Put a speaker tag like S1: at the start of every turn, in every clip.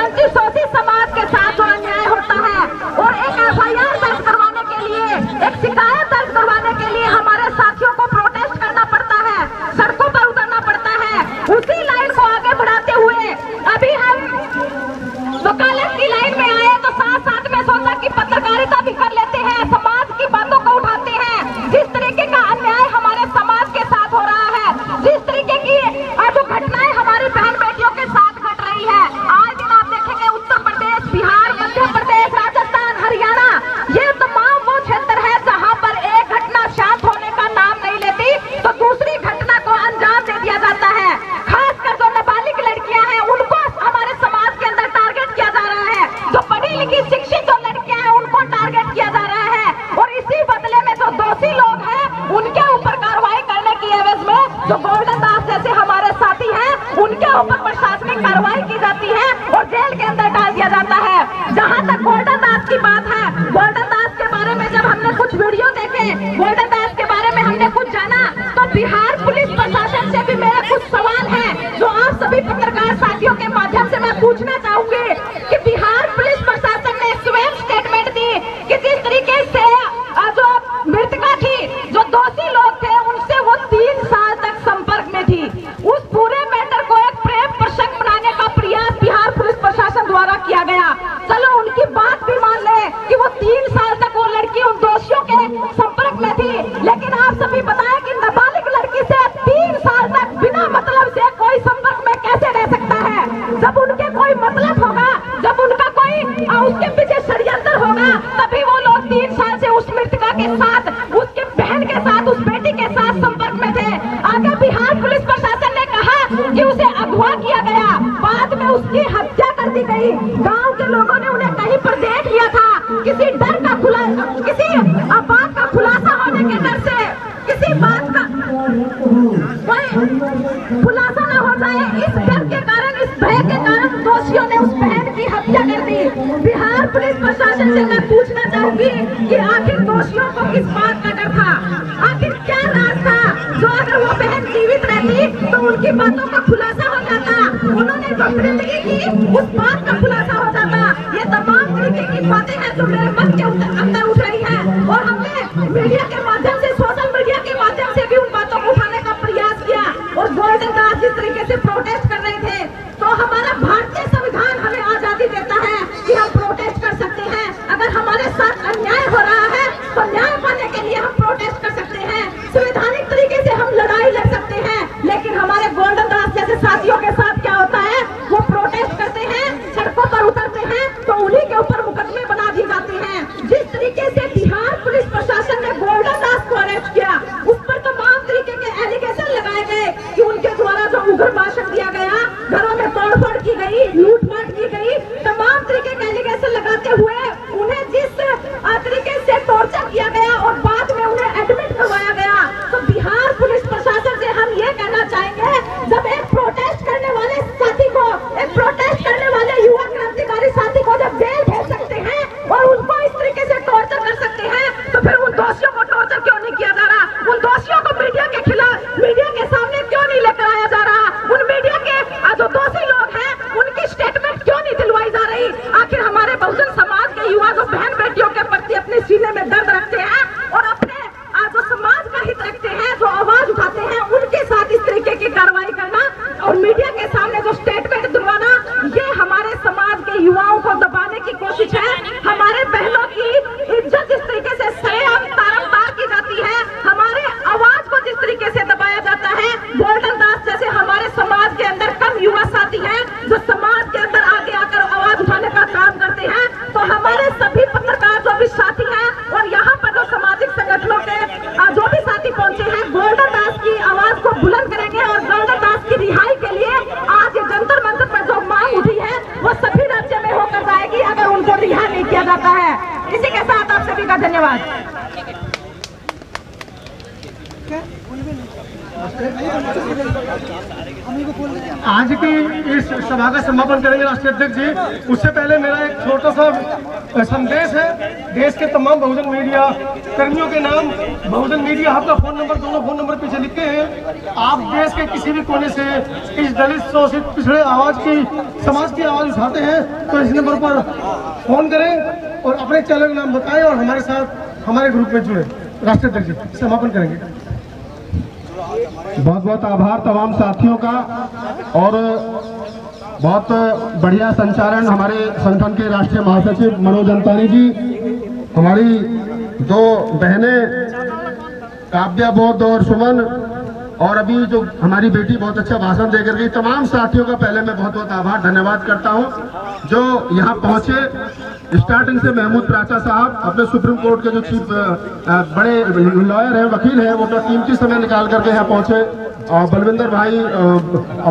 S1: वंचित शोषित समाज के साथ जो अन्याय होता है और एक FIR दर्ज करवाने के लिए, एक शिकायत दर्ज करवाने के लिए हमारे साथियों को प्रोटेस्ट करना पड़ता है, सड़कों पर उतरना पड़ता है। उसी लाइन को आगे बढ़ाते हुए अभी हम वकालत की लाइन में आए तो साथ साथ में सोचा कि पत्रकारिता भी कर लेते हैं, समाज की बातों को उठाते हैं। जिस तरीके का अन्याय हमारे समाज के साथ हो रहा है, जिस तरीके की जो घटनाएं हमारी बहन बेटियों के साथ घट रही है, आज दिन आप देखेंगे उत्तर प्रदेश, बिहार, मध्य प्रदेश, राजस्थान, हरियाणा, ये तमाम वो क्षेत्र है जहां पर एक घटना शांत होने का नाम नहीं लेती तो दूसरी घटना को अंजाम दे दिया जाता है। खासकर जो नाबालिग लड़कियां हैं उनको हमारे समाज के अंदर टारगेट किया जा रहा है, जो पढ़ी लिखी शिक्षित जो लड़कियां हैं उनको टारगेट किया जा रहा है और इसी बदले में जो दोषी लोग हैं उनके ऊपर कार्रवाई करने की एवज में जो गोल्डन दास जैसे हमारे साथी हैं उनके ऊपर प्रशासनिक कार्रवाई की जाती है और जेल के अंदर डाल दिया जाता है। जहां तक गोल्डन दास की बात है, गोल्डन दास के बारे में जब हमने कुछ वीडियो देखे, गोल्डन दास के बारे में हमने कुछ जाना तो बिहार पुलिस प्रशासन से भी मेरे कुछ सवाल हैं जो आप सभी पत्रकार साथियों के माध्यम से मैं पूछना चाहूंगी कि बिहार पुलिस प्रशासन ने स्वयं स्टेटमेंट दी कि जिस तरीके से जो मृतका थी, जो दोषी लोग थे उनसे वो 3 साल तक संपर्क में थी। उस पूरे मैटर को एक प्रेम प्रसंग बनाने का प्रयास बिहार पुलिस प्रशासन द्वारा किया गया। चलो उनकी बात भी मान ले कि वो 3 साल तक वो लड़की उन दोषियों के संपर्क में थी, लेकिन आप सभी बताएं कि नाबालिग लड़की से 3 साल तक बिना मतलब से कोई संपर्क में कैसे रह सकता है? जब उनके कोई मतलब होगा, जब उनका कोई उसके पीछे षड्यंत्र होगा, तभी वो लोग 3 साल से उस मृतका के साथ, उसके बहन के साथ, उस बेटी के साथ संपर्क में थे। आगे बिहार पुलिस प्रशासन ने कहा कि उसे अगवा किया गया, बाद में उसकी हत्या कर दी गई। गांव के लोगों ने उन्हें कहीं पर देख लिया था, किसी डर का किसी बात का खुलासा होने के डर से, किसी बात का कोई खुलासा न हो जाए, इस डर के कारण, इस भय के कारण दोषियों ने उस बहन की हत्या कर दी। बिहार पुलिस प्रशासन से मैं पूछना चाहूंगी कि आखिर दोषियों को किस बात का डर था? आखिर क्या राज था जो अगर वो बहन जीवित रहती तो उनकी बातों का खुलासा हो जाता, उन्होंने जो जिंदगी की उस बात का खुलासा हो जाता। ये तमाम तरीके की बातें हैं जो मेरे मन के अंदर उठ रही है और हमने मीडिया के माध्यम से, सोशल मीडिया के माध्यम से भी उन बातों को उठाने का प्रयास किया। और गोल्डन दास जिस तरीके से प्रोटेस्ट कर रहे थे, तो हमारा भारतीय संविधान हमें आजादी देता है कि हम प्रोटेस्ट कर सकते हैं। अगर हमारे साथ अन्याय हो रहा है तो न्याय पाने के लिए हम प्रोटेस्ट कर सकते हैं, संवैधानिक तरीके से हम लड़ाई लड़ सकते हैं। लेकिन हमारे गोल्डन दास जैसे साथियों के साथ क्या होता है, वो प्रोटेस्ट करते हैं, सड़कों पर उतरते हैं तो उन्हीं के ऊपर मुकदमे बना दिए जाते हैं। जिस तरीके से बिहार पुलिस प्रशासन ने गोल्डन दास को अरेस्ट किया, उस पर तमाम तरीके के एलिगेशन लगाए गए कि उनके द्वारा जो उग्र भाषण दिया गया, घरों में तोड़फोड़ की गई, लूटमार की गई, तमाम तरीके के एलिगेशन लगाते हुए उन्हें जिस तरीके से टॉर्चर किया गया और बाद में उन्हें एडमिट करवाया गया, तो बिहार पुलिस प्रशासन से हम ये कहना चाहेंगे, जब एक प्रोटेस्ट करने वाले साथी को, एक प्रोटेस्ट करने वाले युवा क्रांतिकारी साथी को जब जेल भेज सकते हैं और उनको इस तरीके से टॉर्चर कर सकते हैं, तो फिर उन दोषियों को टॉर्चर क्यों नहीं किया जा रहा? उन दोषियों को मीडिया के खिलाफ, मीडिया के सामने क्यों नहीं लेकर आया जा रहा? उन मीडिया के जो दोषी लोग हैं उनकी स्टेटमेंट क्यों नहीं दिलवाई जा रही? आखिर हमारे बहुजन समाज के युवा जो बहन बेटियों के प्रति अपने सीने में दर्द रखते हैं और अपने जो समाज का हित रखते हैं, जो आवाज उठाते हैं, उनके साथ इस तरीके की कार्रवाई करना और मीडिया के सामने जो स्टेटमेंट दिलवाना, ये हमारे समाज के युवाओं को दबाने की कोशिश है। हमारे बहनों की इज्जत जिस तरीके से सरेआम तारमतार की जाती है, हमारे आवाज को जिस तरीके से दबाया जाता है, गोल्डन दास जैसे हमारे समाज के अंदर कम युवा साथी हैं जो समाज के अंदर आगे आकर आवाज उठाने का काम करते हैं, तो हमारे सभी पत्रकार जो भी साथी हैं और यहाँ पर जो सामाजिक संगठनों के जो भी साथी पहुंचे हैं, गोल्डन दास की आवाज को बुलंद करेंगे और गोल्डन दास की रिहाई के लिए आज जंतर मंतर पर जो मांग उठी है वो सभी राज्य में होकर जाएगी अगर उनको रिहा नहीं किया जाता है। इसी के साथ आप सभी का धन्यवाद।
S2: आज की इस सभा का समापन करेंगे राष्ट्रीय अध्यक्ष जी। उससे पहले मेरा एक छोटा सा संदेश है। देश के तमाम बहुजन मीडिया कर्मियों के नाम बहुजन मीडिया हब का फोन नंबर, दोनों फोन नंबर पीछे लिखे हैं। आप देश के किसी भी कोने से इस दलित शोषित पिछड़े समाज की आवाज उठाते हैं तो इस नंबर पर फोन करें और अपने चैनल का नाम बताएं और हमारे साथ हमारे ग्रुप में जुड़े। राष्ट्रीय अध्यक्ष जी समापन करेंगे।
S3: बहुत बहुत आभार तमाम साथियों का और बहुत बढ़िया संचालन हमारे संगठन के राष्ट्रीय महासचिव मनोज अंतानी जी, हमारी दो बहनें काव्या बोध और सुमन, और अभी जो हमारी बेटी बहुत अच्छा भाषण देकर गई। तमाम साथियों का पहले मैं बहुत बहुत आभार धन्यवाद करता हूं जो यहाँ पहुंचे। स्टार्टिंग से महमूद प्राचा साहब अपने सुप्रीम कोर्ट के जो चीफ बड़े लॉयर हैं, वकील हैं, वो अपना कीमती समय निकाल करके यहाँ पहुंचे। बलविंदर भाई,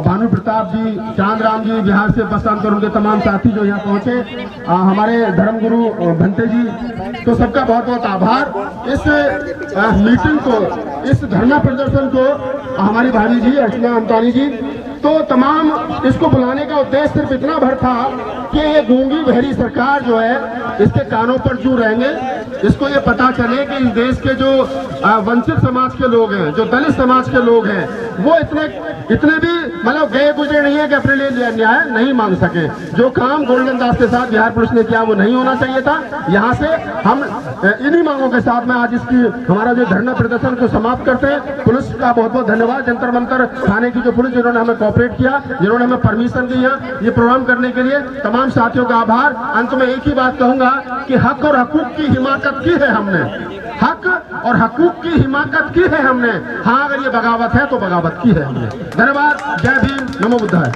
S3: भानु प्रताप जी, चांद राम जी बिहार से, बसंत और उनके तमाम साथी जो यहाँ पहुंचे, हमारे धर्मगुरु भंते जी, तो सबका बहुत बहुत आभार। इस मीटिंग को, इस धरना प्रदर्शन को हमारी भाभी जी अर्चना अंतानी जी, तो तमाम इसको बुलाने का उद्देश्य सिर्फ इतना भर था कि ये गूंगी बहरी सरकार जो है इसके कानों पर जू रहेंगे, इसको ये पता चले कि इस देश के जो वंचित समाज के लोग हैं, जो दलित समाज के लोग हैं, वो इतने भी मतलब गए गुजरे नहीं है कि अपने लिए न्याय नहीं मांग सके। जो काम गोल्डन दास के साथ बिहार पुलिस ने किया वो नहीं होना चाहिए था। यहाँ से हम इन्हीं मांगों के साथ में आज इसकी हमारा जो धरना प्रदर्शन को समाप्त करते हैं। पुलिस का बहुत बहुत धन्यवाद, जंतर मंतर थाने की जो पुलिस जिन्होंने हमें कोऑपरेट किया, जिन्होंने हमें परमिशन दी है ये प्रोग्राम करने के लिए, तमाम साथियों का आभार। अंत में एक ही बात कहूंगा कि हक और हकूक की हिमाकत की है हमने, हक और हकूक की हिमाकत की है हमने। हाँ, अगर ये बगावत है तो बगावत की है हमने। धन्यवाद। जय भीम, नमो बुद्धाय।